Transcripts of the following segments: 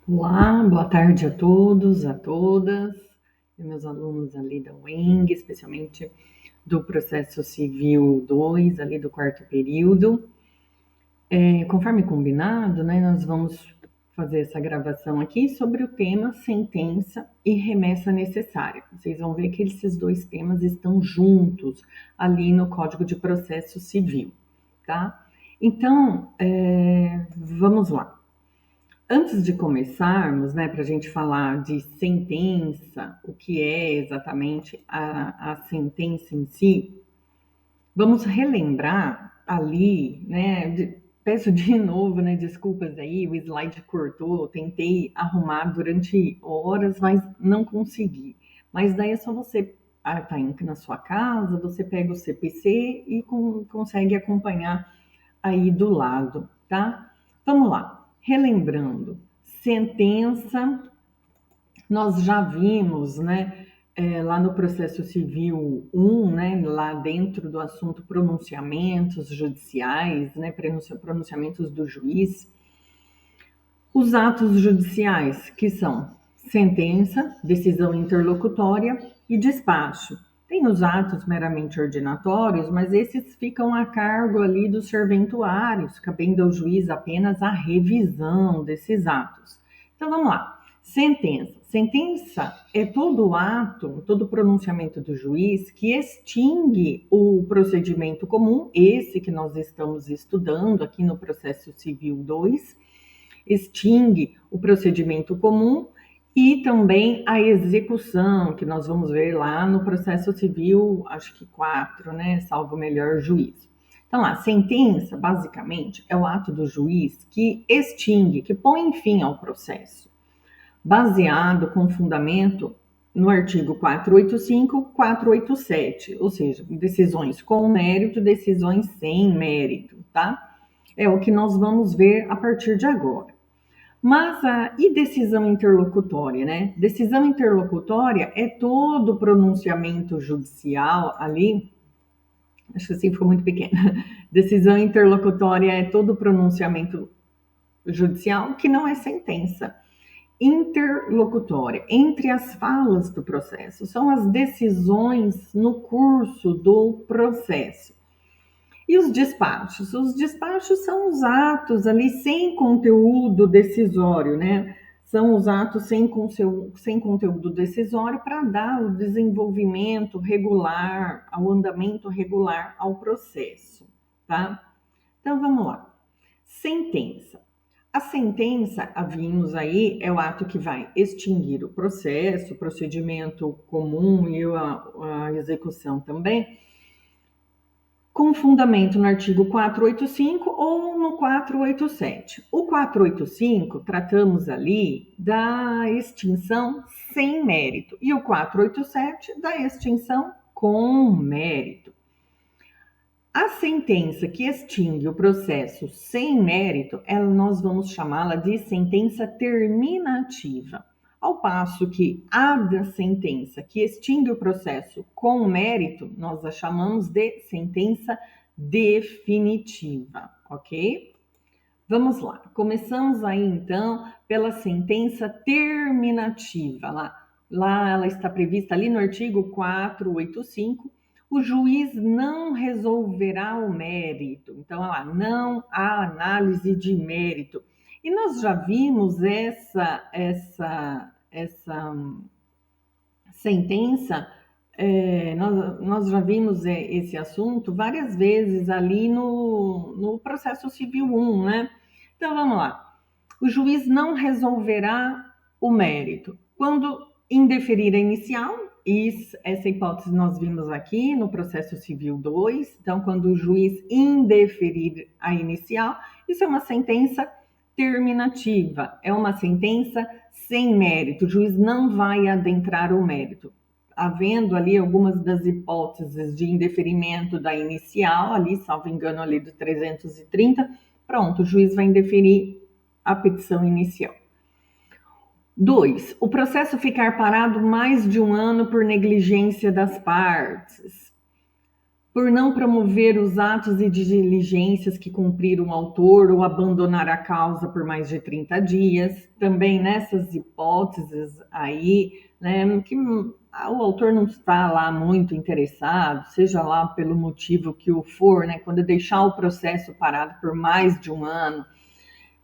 Olá, boa tarde a todos, a todas, e meus alunos ali da UENG, especialmente do Processo Civil 2, ali do quarto período. Conforme combinado, né, nós vamos fazer essa gravação aqui sobre o tema sentença e remessa necessária. Vocês vão ver que esses dois temas estão juntos ali no Código de Processo Civil, tá? Então, vamos lá. Antes de começarmos, né, para a gente falar de sentença, o que é exatamente a sentença em si, vamos relembrar ali, né? Peço de novo, né? Desculpas aí, o slide cortou, tentei arrumar durante horas, mas não consegui. Mas daí é só você tá na sua casa, você pega o CPC e consegue acompanhar aí do lado, tá? Vamos lá. Relembrando, sentença, nós já vimos, né, lá no processo civil 1, né, lá dentro do assunto pronunciamentos judiciais, né, pronunciamentos do juiz, os atos judiciais, que são sentença, decisão interlocutória e despacho. Tem os atos meramente ordinatórios, mas esses ficam a cargo ali dos serventuários, cabendo ao juiz apenas a revisão desses atos. Então vamos lá. Sentença. Sentença é todo ato, todo pronunciamento do juiz que extingue o procedimento comum, esse que nós estamos estudando aqui no processo civil 2, extingue o procedimento comum e também a execução, que nós vamos ver lá no processo civil, acho que 4, né, salvo o melhor juízo. Então lá, sentença, basicamente, é o ato do juiz que extingue, que põe fim ao processo, baseado com fundamento no artigo 485, 487, ou seja, decisões com mérito, decisões sem mérito, tá? É o que nós vamos ver a partir de agora. Mas e decisão interlocutória, né? Decisão interlocutória é todo pronunciamento judicial ali. Acho que assim ficou muito pequena. Decisão interlocutória é todo pronunciamento judicial que não é sentença. Interlocutória, entre as falas do processo, são as decisões no curso do processo. E os despachos? Os despachos são os atos ali sem conteúdo decisório, né? São os atos sem conteúdo decisório para dar o desenvolvimento regular, ao andamento regular ao processo, tá? Então vamos lá. Sentença. A sentença, vimos aí, é o ato que vai extinguir o processo, o procedimento comum e a execução também, com fundamento no artigo 485 ou no 487. O 485, tratamos ali da extinção sem mérito, e o 487 da extinção com mérito. A sentença que extingue o processo sem mérito, nós vamos chamá-la de sentença terminativa. Ao passo que a da sentença que extingue o processo com mérito, nós a chamamos de sentença definitiva, ok? Vamos lá. Começamos aí então pela sentença terminativa. Lá ela está prevista ali no artigo 485. O juiz não resolverá o mérito. Então, lá, não há análise de mérito. E nós já vimos essa sentença, nós já vimos esse assunto várias vezes ali no processo civil 1, né? Então, vamos lá. O juiz não resolverá o mérito. Quando indeferir a inicial, essa hipótese nós vimos aqui no processo civil 2, então quando o juiz indeferir a inicial, isso é uma sentença terminativa, é uma sentença sem mérito, o juiz não vai adentrar o mérito. Havendo ali algumas das hipóteses de indeferimento da inicial, ali, salvo engano, ali do 330, pronto, o juiz vai indeferir a petição inicial. 2. O processo ficar parado mais de um ano por negligência das partes. por não promover os atos e diligências que cumpriram o autor ou abandonar a causa por mais de 30 dias. Também nessas hipóteses aí, né, que o autor não está lá muito interessado, seja lá pelo motivo que o for, né, quando deixar o processo parado por mais de um ano,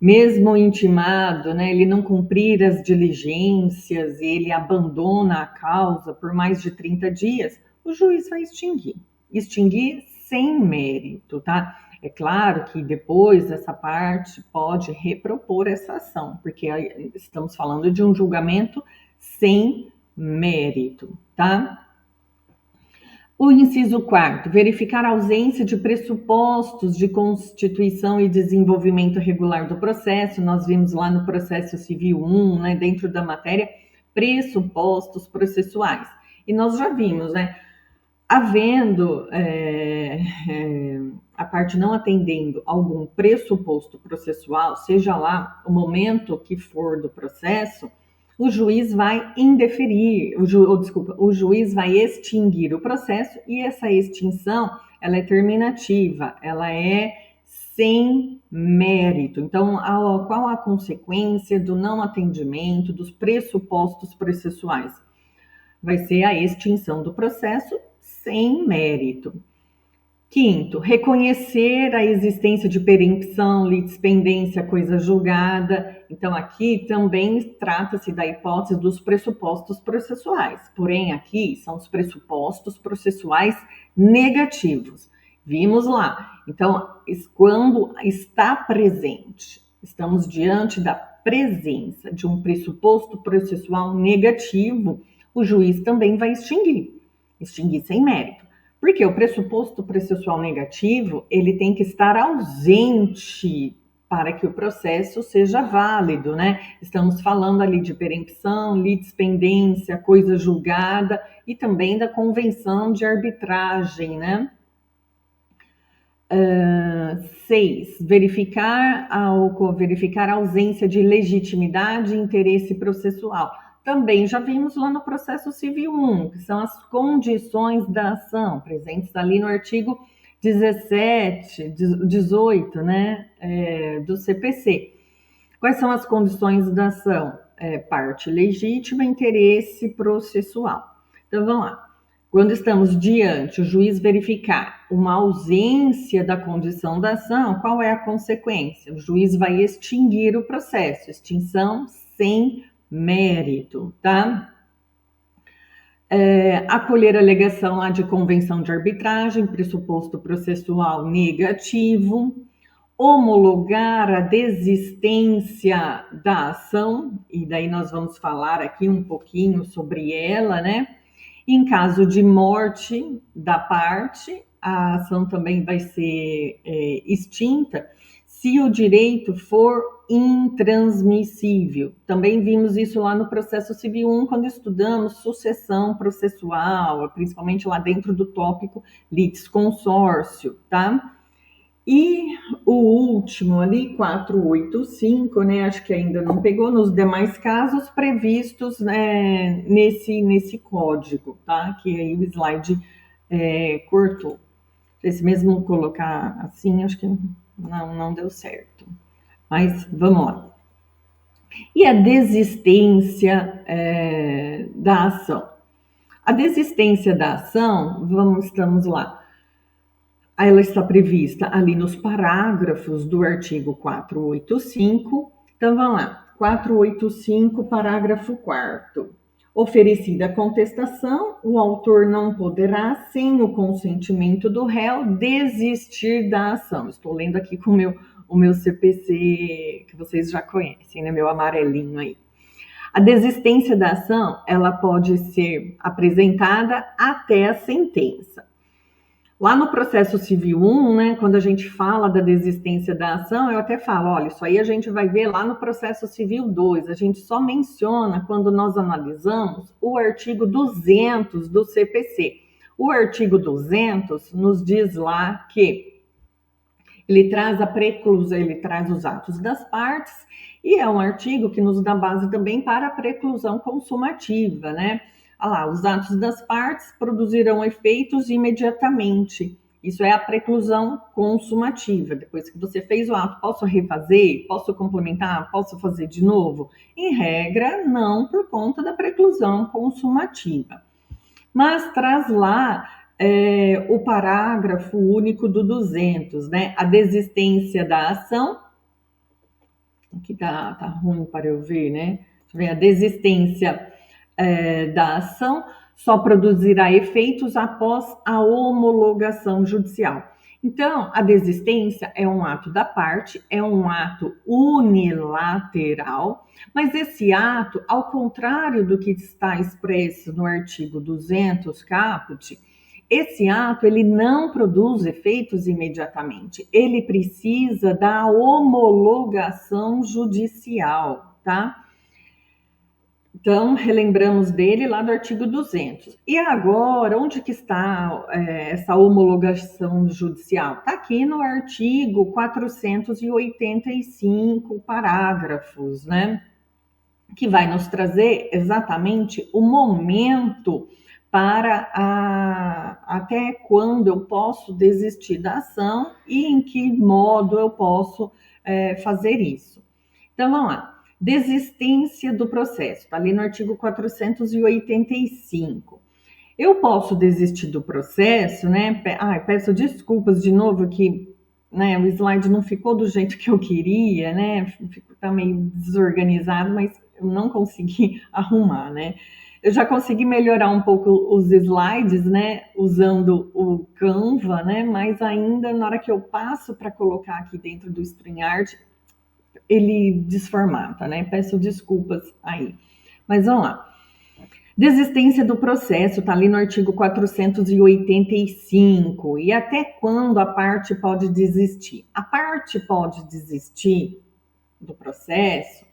mesmo intimado, né, ele não cumprir as diligências e ele abandona a causa por mais de 30 dias, o juiz vai extinguir sem mérito, tá? É claro que depois essa parte pode repropor essa ação, porque estamos falando de um julgamento sem mérito, tá? O inciso 4º, verificar a ausência de pressupostos de constituição e desenvolvimento regular do processo. Nós vimos lá no processo civil 1, né, dentro da matéria, pressupostos processuais. E nós já vimos, né, havendo a parte não atendendo algum pressuposto processual, seja lá o momento que for do processo, o juiz vai indeferir, o juiz vai extinguir o processo e essa extinção, ela é terminativa, ela é sem mérito. Então, qual a consequência do não atendimento dos pressupostos processuais? Vai ser a extinção do processo sem mérito. 5º, reconhecer a existência de perempção, litispendência, coisa julgada. Então, aqui também trata-se da hipótese dos pressupostos processuais. Porém, aqui são os pressupostos processuais negativos. Vimos lá. Então, quando está presente, estamos diante da presença de um pressuposto processual negativo, o juiz também vai extinguir sem mérito. Porque o pressuposto processual negativo, ele tem que estar ausente para que o processo seja válido, né? Estamos falando ali de perempção, litispendência, coisa julgada e também da convenção de arbitragem, né? 6. Verificar a ausência de legitimidade e interesse processual. Também já vimos lá no processo civil 1, que são as condições da ação, presentes ali no artigo 17, 18, né, do CPC. Quais são as condições da ação? Parte legítima, interesse processual. Então, vamos lá. Quando estamos diante, o juiz verificar uma ausência da condição da ação, qual é a consequência? O juiz vai extinguir o processo, extinção sem mérito, tá? Acolher a alegação lá de convenção de arbitragem, pressuposto processual negativo, homologar a desistência da ação, e daí nós vamos falar aqui um pouquinho sobre ela, né? Em caso de morte da parte, a ação também vai ser extinta se o direito for intransmissível. Também vimos isso lá no processo civil 1, quando estudamos sucessão processual, principalmente lá dentro do tópico litisconsórcio, tá? E o último ali, 485, né, acho que ainda não pegou, nos demais casos previstos, né, nesse código, tá? Que aí o slide cortou. Se mesmo colocar assim, acho que não deu certo. Mas vamos lá. E a desistência da ação? A desistência da ação, estamos lá. Ela está prevista ali nos parágrafos do artigo 485. Então, vamos lá. 485, parágrafo 4º. Oferecida a contestação, o autor não poderá, sem o consentimento do réu, desistir da ação. Estou lendo aqui com o meu CPC, que vocês já conhecem, né? Meu amarelinho aí. A desistência da ação, ela pode ser apresentada até a sentença. Lá no processo civil 1, né, quando a gente fala da desistência da ação, eu até falo, olha, isso aí a gente vai ver lá no processo civil 2, a gente só menciona quando nós analisamos o artigo 200 do CPC. O artigo 200 nos diz lá que ele traz a preclusão, ele traz os atos das partes, e é um artigo que nos dá base também para a preclusão consumativa, né? os atos das partes produzirão efeitos imediatamente. Isso é a preclusão consumativa. Depois que você fez o ato, posso refazer? Posso complementar? Posso fazer de novo? Em regra, não, por conta da preclusão consumativa. Mas traz lá o parágrafo único do 200, né? A desistência da ação. Aqui tá ruim para eu ver, né? Deixa eu ver, a desistência da ação só produzirá efeitos após a homologação judicial. Então, a desistência é um ato da parte, é um ato unilateral, mas esse ato, ao contrário do que está expresso no artigo 200 caput, esse ato ele não produz efeitos imediatamente, ele precisa da homologação judicial, tá? Então, relembramos dele lá do artigo 200. E agora, onde que está essa homologação judicial? Está aqui no artigo 485, parágrafos, né? Que vai nos trazer exatamente o momento para até quando eu posso desistir da ação e em que modo eu posso fazer isso. Então, vamos lá. Desistência do processo, está ali no artigo 485. Eu posso desistir do processo, né? Peço desculpas de novo que o slide não ficou do jeito que eu queria, né? Tá meio desorganizado, mas eu não consegui arrumar, né? Eu já consegui melhorar um pouco os slides, né? Usando o Canva, né? Mas ainda na hora que eu passo para colocar aqui dentro do StreamYard, ele desformata, né? Peço desculpas aí. Mas vamos lá. Desistência do processo, está ali no artigo 485. E até quando a parte pode desistir? A parte pode desistir do processo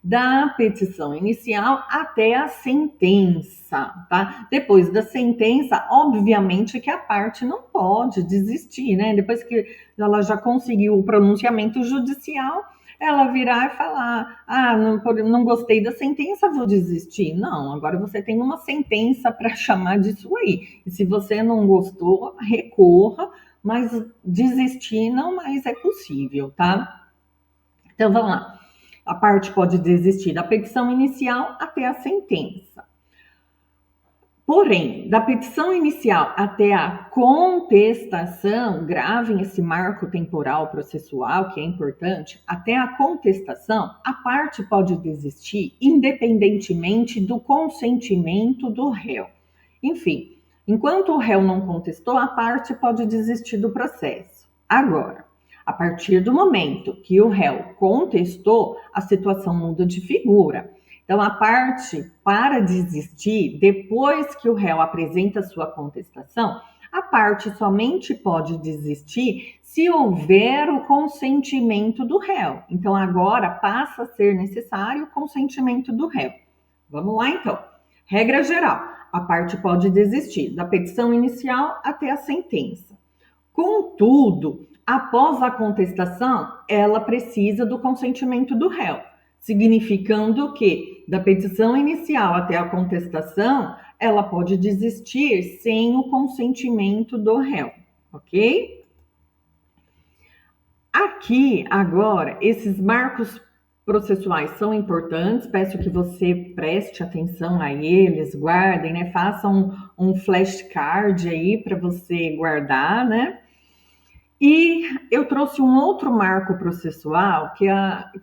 da petição inicial até a sentença, tá? Depois da sentença, obviamente que a parte não pode desistir, né? Depois que ela já conseguiu o pronunciamento judicial, ela virar e falar, não gostei da sentença, vou desistir. Não, agora você tem uma sentença para chamar disso aí. E se você não gostou, recorra, mas desistir não mais é possível, tá? Então, vamos lá. A parte pode desistir da petição inicial até a sentença. Porém, da petição inicial até a contestação, gravem esse marco temporal processual, que é importante, até a contestação, a parte pode desistir independentemente do consentimento do réu. Enfim, enquanto o réu não contestou, a parte pode desistir do processo. Agora, a partir do momento que o réu contestou, a situação muda de figura. Então, a parte, para desistir, depois que o réu apresenta sua contestação, a parte somente pode desistir se houver o consentimento do réu. Então, agora passa a ser necessário o consentimento do réu. Vamos lá, então. Regra geral, a parte pode desistir da petição inicial até a sentença. Contudo, após a contestação, ela precisa do consentimento do réu, significando que da petição inicial até a contestação, ela pode desistir sem o consentimento do réu, ok? Aqui, agora, esses marcos processuais são importantes, peço que você preste atenção a eles, guardem, né? Façam um flashcard aí para você guardar, né? E eu trouxe um outro marco processual que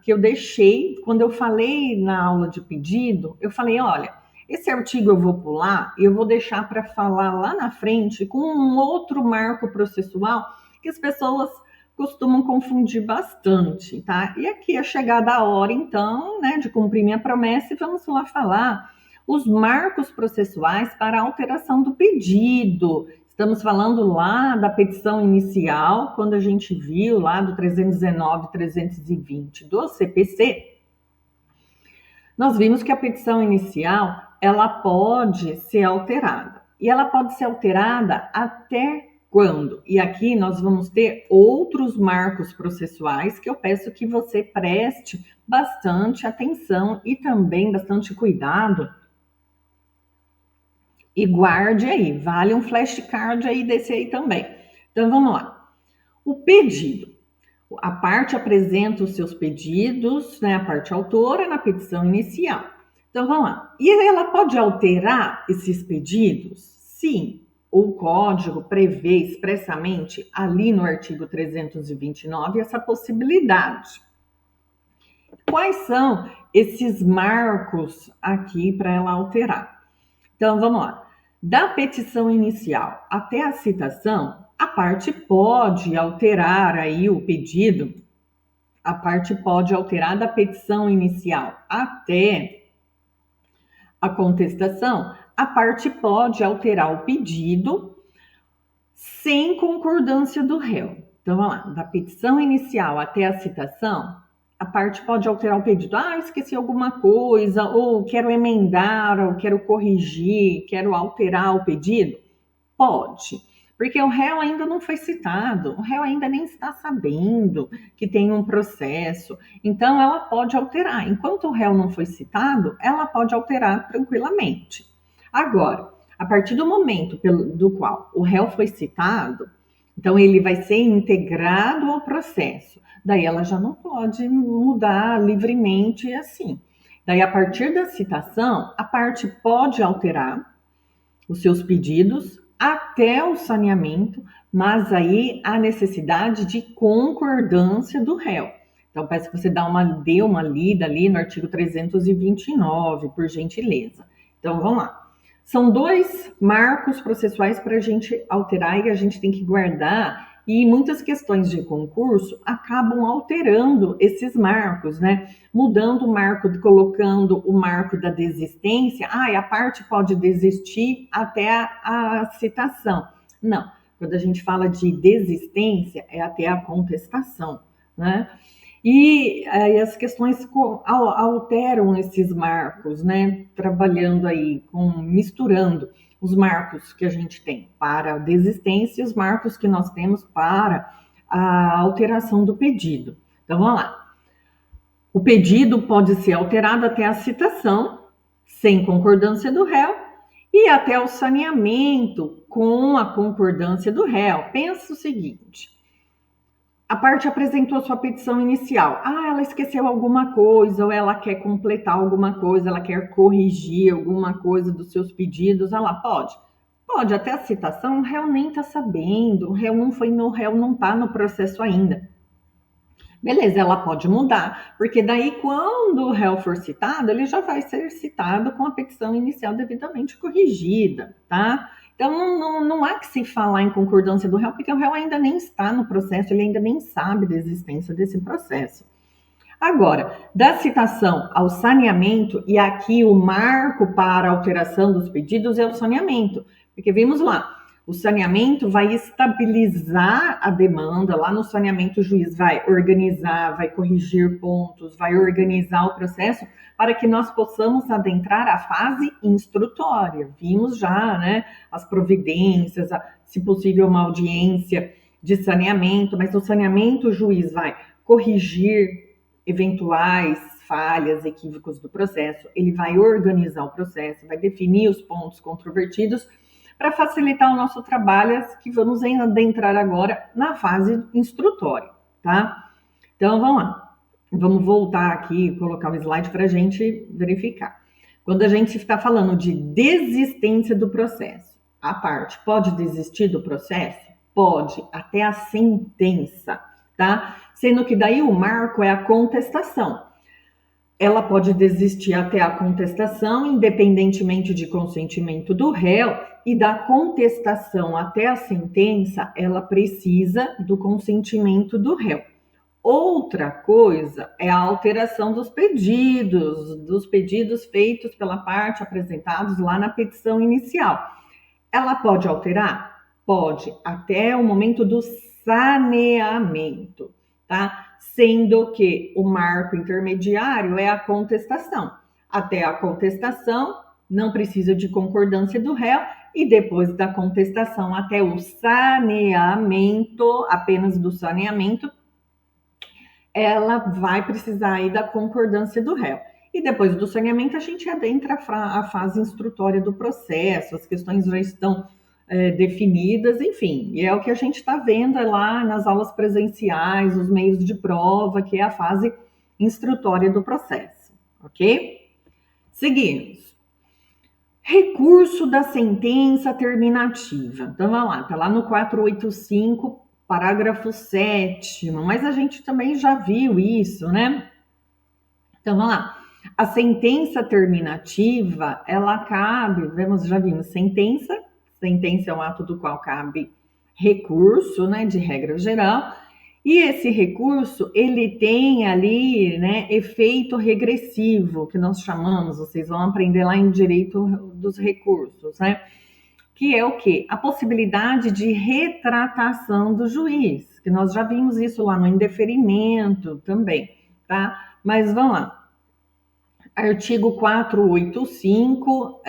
eu deixei, quando eu falei na aula de pedido, eu falei, olha, esse artigo eu vou pular e eu vou deixar para falar lá na frente com um outro marco processual que as pessoas costumam confundir bastante, tá? E aqui é chegada a hora, então, né, de cumprir minha promessa e vamos lá falar os marcos processuais para alteração do pedido. Estamos falando lá da petição inicial, quando a gente viu lá do 319, 320 do CPC, nós vimos que a petição inicial, ela pode ser alterada. E ela pode ser alterada até quando? E aqui nós vamos ter outros marcos processuais que eu peço que você preste bastante atenção e também bastante cuidado E guarde aí, vale um flashcard aí desse aí também. Então vamos lá. O pedido. A parte apresenta os seus pedidos, né, a parte autora, na petição inicial. Então vamos lá. E ela pode alterar esses pedidos? Sim. O código prevê expressamente ali no artigo 329 essa possibilidade. Quais são esses marcos aqui para ela alterar? Então vamos lá. Da petição inicial até a citação, a parte pode alterar aí o pedido, a parte pode alterar da petição inicial até a contestação, a parte pode alterar o pedido sem concordância do réu. Então, vamos lá, da petição inicial até a citação, a parte pode alterar o pedido. Ah, esqueci alguma coisa, ou quero emendar, ou quero corrigir, quero alterar o pedido? Pode, porque o réu ainda não foi citado, o réu ainda nem está sabendo que tem um processo, então ela pode alterar. Enquanto o réu não foi citado, ela pode alterar tranquilamente. Agora, a partir do momento do qual o réu foi citado, então ele vai ser integrado ao processo. Daí ela já não pode mudar livremente assim. Daí, a partir da citação, a parte pode alterar os seus pedidos até o saneamento, mas aí há necessidade de concordância do réu. Então, peço que você dê uma lida ali no artigo 329, por gentileza. Então, vamos lá. São 2 marcos processuais para a gente alterar e a gente tem que guardar, e muitas questões de concurso acabam alterando esses marcos, né? Mudando o marco, colocando o marco da desistência. A parte pode desistir até a citação. Não, quando a gente fala de desistência, é até a contestação, né? E as questões alteram esses marcos, né? Trabalhando aí, misturando os marcos que a gente tem para a desistência e os marcos que nós temos para a alteração do pedido. Então, vamos lá. O pedido pode ser alterado até a citação, sem concordância do réu, e até o saneamento com a concordância do réu. Pensa o seguinte: a parte apresentou sua petição inicial. Ela esqueceu alguma coisa, ou ela quer completar alguma coisa, ela quer corrigir alguma coisa dos seus pedidos. Ela pode? Pode, até a citação, o réu nem está sabendo, o réu não está no processo ainda. Beleza, ela pode mudar, porque daí quando o réu for citado, ele já vai ser citado com a petição inicial devidamente corrigida, tá? Então, não há que se falar em concordância do réu, porque o réu ainda nem está no processo, ele ainda nem sabe da existência desse processo. Agora, da citação ao saneamento, e aqui o marco para a alteração dos pedidos é o saneamento, porque vimos lá, o saneamento vai estabilizar a demanda, lá no saneamento o juiz vai organizar, vai corrigir pontos, vai organizar o processo para que nós possamos adentrar a fase instrutória. Vimos já, né, as providências, se possível uma audiência de saneamento, mas no saneamento o juiz vai corrigir eventuais falhas, equívocos do processo, ele vai organizar o processo, vai definir os pontos controvertidos para facilitar o nosso trabalho, que vamos adentrar agora na fase instrutória, tá? Então, vamos lá. Vamos voltar aqui e colocar o slide para a gente verificar. Quando a gente está falando de desistência do processo, a parte pode desistir do processo? Pode, até a sentença, tá? Sendo que daí o marco é a contestação. Ela pode desistir até a contestação, independentemente de consentimento do réu, e da contestação até a sentença, ela precisa do consentimento do réu. Outra coisa é a alteração dos pedidos feitos pela parte apresentados lá na petição inicial. Ela pode alterar? Pode, até o momento do saneamento, tá? Sendo que o marco intermediário é a contestação. Até a contestação, não precisa de concordância do réu, e depois da contestação até o saneamento, apenas do saneamento, ela vai precisar aí da concordância do réu. E depois do saneamento, a gente adentra a fase instrutória do processo, as questões já estão definidas, enfim, e é o que a gente está vendo lá nas aulas presenciais, os meios de prova, que é a fase instrutória do processo, ok? Seguimos. Recurso da sentença terminativa. Então, vamos lá, está lá no 485, parágrafo 7º, mas a gente também já viu isso, né? Então, vamos lá. A sentença terminativa, ela cabe, já vimos, sentença é um ato do qual cabe recurso, né, de regra geral, e esse recurso, ele tem ali, né, efeito regressivo, que nós chamamos, vocês vão aprender lá em direito dos recursos, né, que é o quê? A possibilidade de retratação do juiz, que nós já vimos isso lá no indeferimento também, tá? Mas vamos lá. Artigo 485,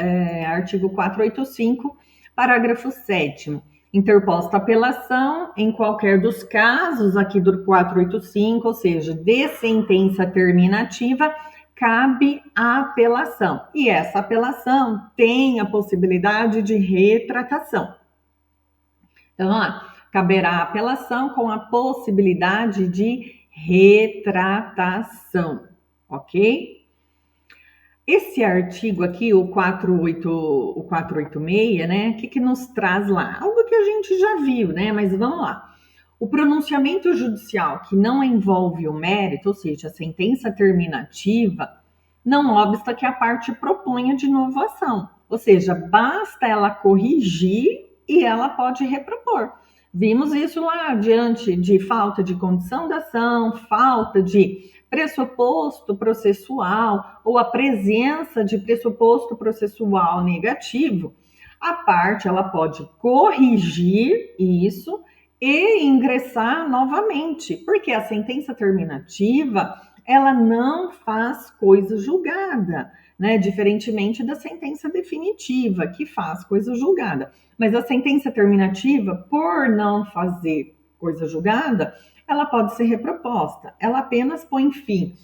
parágrafo 7º. Interposta apelação em qualquer dos casos aqui do 485, ou seja, de sentença terminativa, cabe a apelação. E essa apelação tem a possibilidade de retratação. Então, vamos lá. Caberá a apelação com a possibilidade de retratação, ok? Esse artigo aqui, o 486, né? O que nos traz lá? Algo que a gente já viu, né? Mas vamos lá. O pronunciamento judicial que não envolve o mérito, ou seja, a sentença terminativa, não obsta que a parte proponha de novo a ação. Ou seja, basta ela corrigir e ela pode repropor. Vimos isso lá diante de falta de condição da ação, falta de pressuposto processual ou a presença de pressuposto processual negativo, a parte ela pode corrigir isso e ingressar novamente, porque a sentença terminativa ela não faz coisa julgada, né? Diferentemente da sentença definitiva, que faz coisa julgada. Mas a sentença terminativa, por não fazer coisa julgada, ela pode ser reproposta. Ela apenas põe fim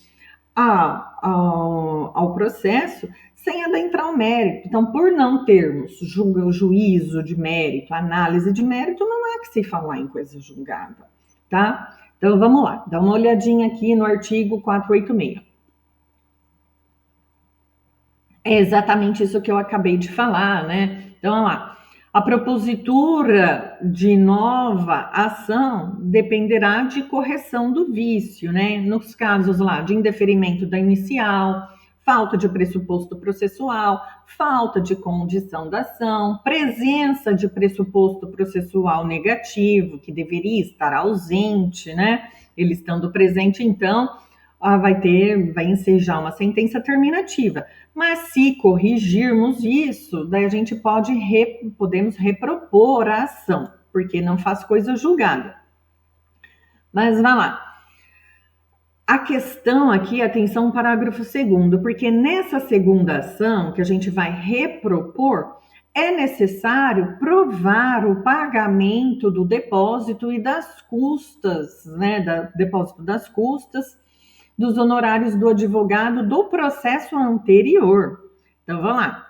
ao processo sem adentrar o mérito. Então, por não termos juízo de mérito, análise de mérito, não há que se falar em coisa julgada, tá? Então, vamos lá, dá uma olhadinha aqui no artigo 486. É exatamente isso que eu acabei de falar, né? Então, vamos lá. A propositura de nova ação dependerá de correção do vício, né? Nos casos lá de indeferimento da inicial, falta de pressuposto processual, falta de condição da ação, presença de pressuposto processual negativo, que deveria estar ausente, né? Ele estando presente, então, vai ensejar uma sentença terminativa. Mas se corrigirmos isso, daí a gente podemos repropor a ação, porque não faz coisa julgada. Mas vai lá. A questão aqui, atenção, parágrafo 2º, porque nessa segunda ação que a gente vai repropor, é necessário provar o pagamento do depósito e das custas, né, depósito das custas, dos honorários do advogado do processo anterior. Então, vamos lá.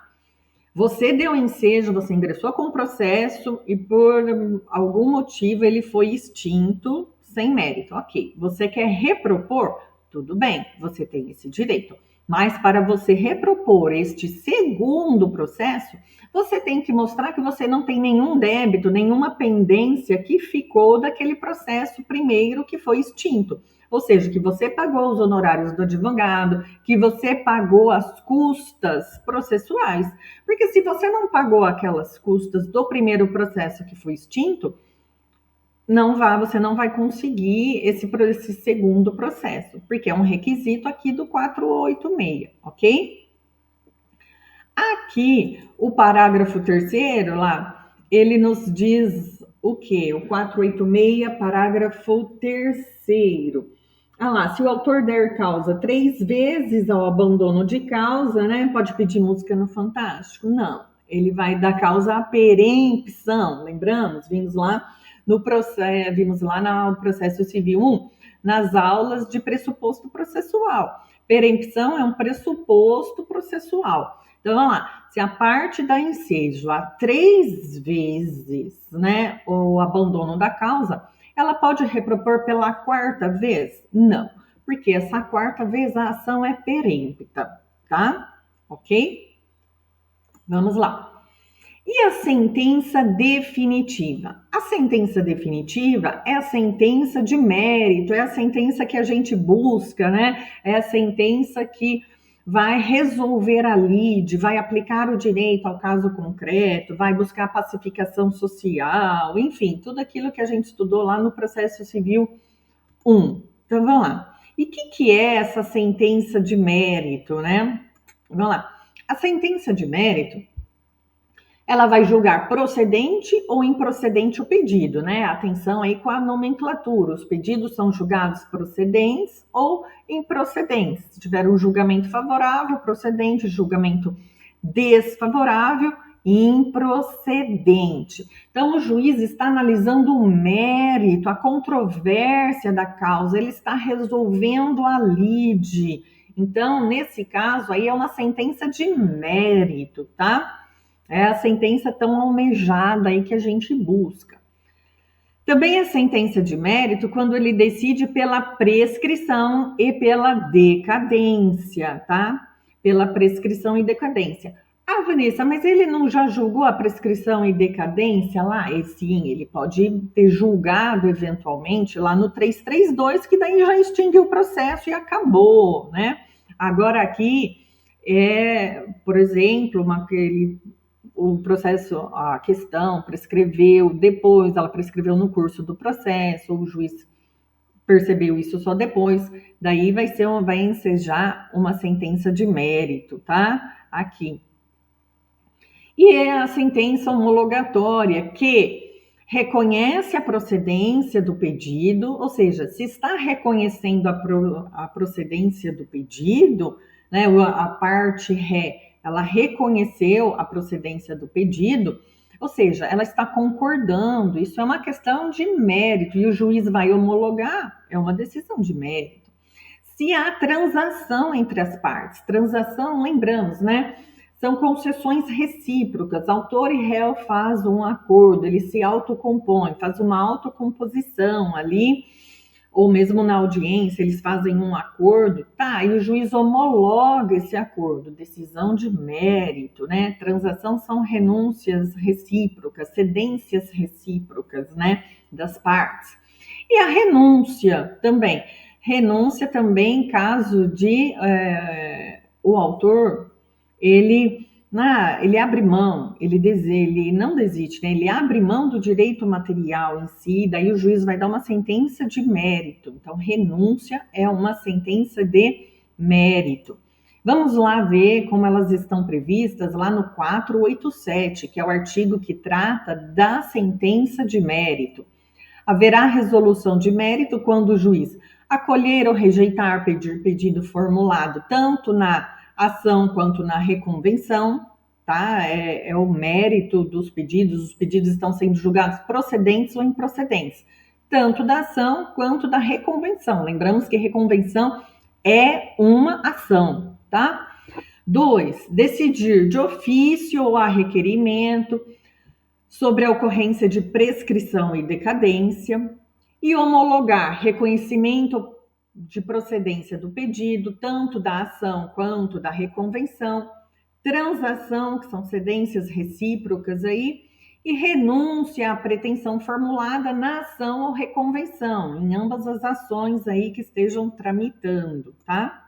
Você deu ensejo, você ingressou com o processo e por algum motivo ele foi extinto sem mérito. Ok. Você quer repropor? Tudo bem, você tem esse direito. Mas para você repropor este segundo processo, você tem que mostrar que você não tem nenhum débito, nenhuma pendência que ficou daquele processo primeiro que foi extinto. Ou seja, que você pagou os honorários do advogado, que você pagou as custas processuais. Porque se você não pagou aquelas custas do primeiro processo que foi extinto, você não vai conseguir esse segundo processo, porque é um requisito aqui do 486, ok? Aqui, o parágrafo 3º lá, ele nos diz o quê? O 486, parágrafo 3º. Ah lá, se o autor der causa 3 vezes ao abandono de causa, né? Pode pedir música no Fantástico? Não. Ele vai dar causa à perempção. Lembramos? Vimos lá no processo civil 1, nas aulas de pressuposto processual. Perempção é um pressuposto processual. Então, vamos lá. Se a parte dá ensejo a 3 vezes, né, o abandono da causa, ela pode repropor pela 4ª vez? Não, porque essa 4ª vez a ação é perempta, tá? Ok? Vamos lá. E a sentença definitiva? A sentença definitiva é a sentença de mérito, é a sentença que a gente busca, né? É a sentença que vai resolver a lide, vai aplicar o direito ao caso concreto, vai buscar a pacificação social, enfim, tudo aquilo que a gente estudou lá no processo civil 1. Então, vamos lá. E o que é essa sentença de mérito, né? Vamos lá. A sentença de mérito, ela vai julgar procedente ou improcedente o pedido, né? Atenção aí com a nomenclatura. Os pedidos são julgados procedentes ou improcedentes. Se tiver um julgamento favorável, procedente, julgamento desfavorável, improcedente. Então, o juiz está analisando o mérito, a controvérsia da causa, ele está resolvendo a lide. Então, nesse caso aí é uma sentença de mérito, tá? É a sentença tão almejada aí que a gente busca. Também é sentença de mérito quando ele decide pela prescrição e pela decadência, tá? Pela prescrição e decadência. Ah, Vanessa, mas ele não já julgou a prescrição e decadência lá? E sim, ele pode ter julgado eventualmente lá no 332, que daí já extinguiu o processo e acabou, né? Agora aqui por exemplo, o processo, a questão prescreveu depois, ela prescreveu no curso do processo, o juiz percebeu isso só depois, daí vai ensejar uma sentença de mérito, tá? Aqui. E é a sentença homologatória que reconhece a procedência do pedido, ou seja, se está reconhecendo a procedência do pedido, né, a parte ré, ela reconheceu a procedência do pedido, ou seja, ela está concordando, isso é uma questão de mérito, e o juiz vai homologar, é uma decisão de mérito. Se há transação entre as partes, transação, lembramos, né? São concessões recíprocas, autor e réu faz um acordo, ele se autocompõe, faz uma autocomposição ali, ou mesmo na audiência, eles fazem um acordo, tá, e o juiz homologa esse acordo, decisão de mérito, né? Transação são renúncias recíprocas, cedências recíprocas, né, das partes. E a renúncia também em caso de o autor, ele abre mão, ele não desiste, né? Ele abre mão do direito material em si, daí o juiz vai dar uma sentença de mérito. Então, renúncia é uma sentença de mérito. Vamos lá ver como elas estão previstas lá no 487, que é o artigo que trata da sentença de mérito. Haverá resolução de mérito quando o juiz acolher ou rejeitar pedido formulado tanto na ação quanto na reconvenção, tá? É o mérito dos pedidos, os pedidos estão sendo julgados procedentes ou improcedentes, tanto da ação quanto da reconvenção. Lembramos que reconvenção é uma ação, tá? 2, decidir de ofício ou a requerimento sobre a ocorrência de prescrição e decadência, e homologar reconhecimento de procedência do pedido, tanto da ação quanto da reconvenção, transação, que são cedências recíprocas aí, e renúncia à pretensão formulada na ação ou reconvenção, em ambas as ações aí que estejam tramitando, tá?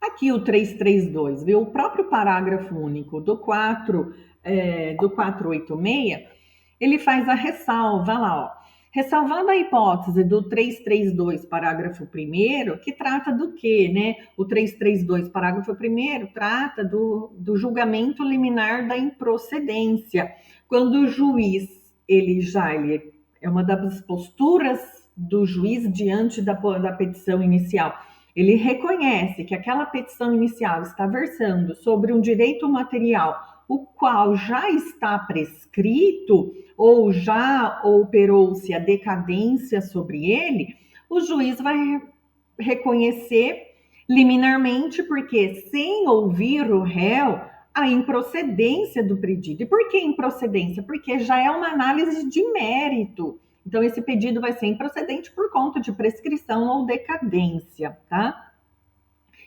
Aqui o 332, viu? O próprio parágrafo único do 486, ele faz a ressalva lá, ó. Ressalvando a hipótese do 332, parágrafo 1º, que trata do quê, né? O 332, parágrafo 1º, trata do julgamento liminar da improcedência. Quando o juiz, ele é uma das posturas do juiz diante da petição inicial. Ele reconhece que aquela petição inicial está versando sobre um direito material o qual já está prescrito ou já operou-se a decadência sobre ele, o juiz vai reconhecer Liminarmente, porque sem ouvir o réu, a improcedência do pedido. E por que improcedência? Porque já é uma análise de mérito. Então, esse pedido vai ser improcedente por conta de prescrição ou decadência, tá?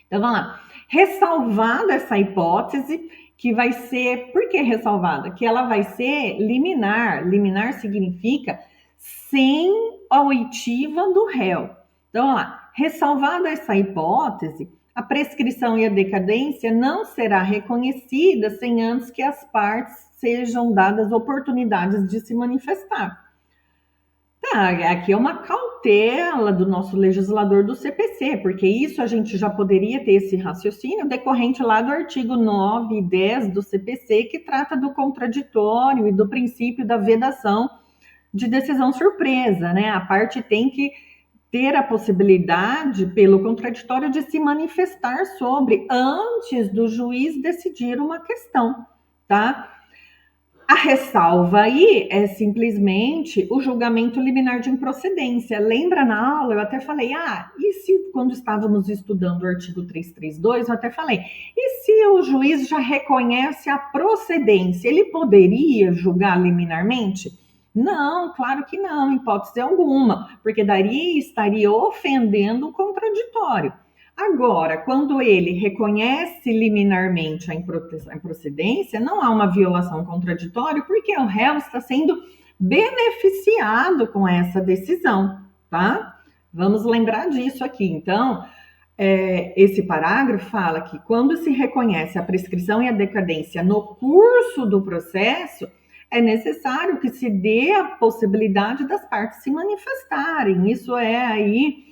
Então, vamos lá. Ressalvada essa hipótese, que vai ser... Por que ressalvada? Que ela vai ser liminar. Liminar significa sem a oitiva do réu. Então, vamos lá. Ressalvada essa hipótese, a prescrição e a decadência não será reconhecida sem antes que as partes sejam dadas oportunidades de se manifestar. Tá, aqui é uma cautela do nosso legislador do CPC, porque isso a gente já poderia ter esse raciocínio decorrente lá do artigo 9 e 10 do CPC, que trata do contraditório e do princípio da vedação de decisão surpresa, né? A parte tem que ter a possibilidade, pelo contraditório, de se manifestar sobre antes do juiz decidir uma questão, tá? A ressalva aí é simplesmente o julgamento liminar de improcedência. Lembra na aula, eu até falei, e se quando estávamos estudando o artigo 332, eu até falei, e se o juiz já reconhece a procedência, ele poderia julgar liminarmente? Não, claro que não, em hipótese alguma, porque daí estaria ofendendo o contraditório. Agora, quando ele reconhece liminarmente a improcedência, não há uma violação contraditória, porque o réu está sendo beneficiado com essa decisão, tá? Vamos lembrar disso aqui. Então, esse parágrafo fala que quando se reconhece a prescrição e a decadência no curso do processo, é necessário que se dê a possibilidade das partes se manifestarem. Isso é aí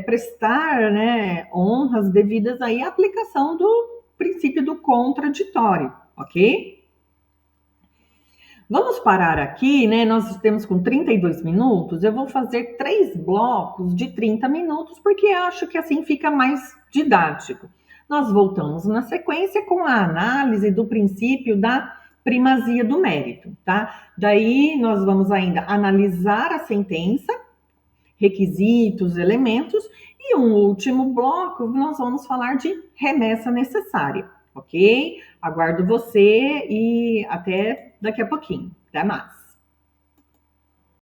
prestar, né, honras devidas aí à aplicação do princípio do contraditório, ok? Vamos parar aqui, né? Nós temos com 32 minutos, eu vou fazer 3 blocos de 30 minutos, porque acho que assim fica mais didático. Nós voltamos na sequência com a análise do princípio da primazia do mérito, tá? Daí nós vamos ainda analisar a sentença, requisitos, elementos, e um último bloco, nós vamos falar de remessa necessária, ok? Aguardo você e até daqui a pouquinho. Até mais!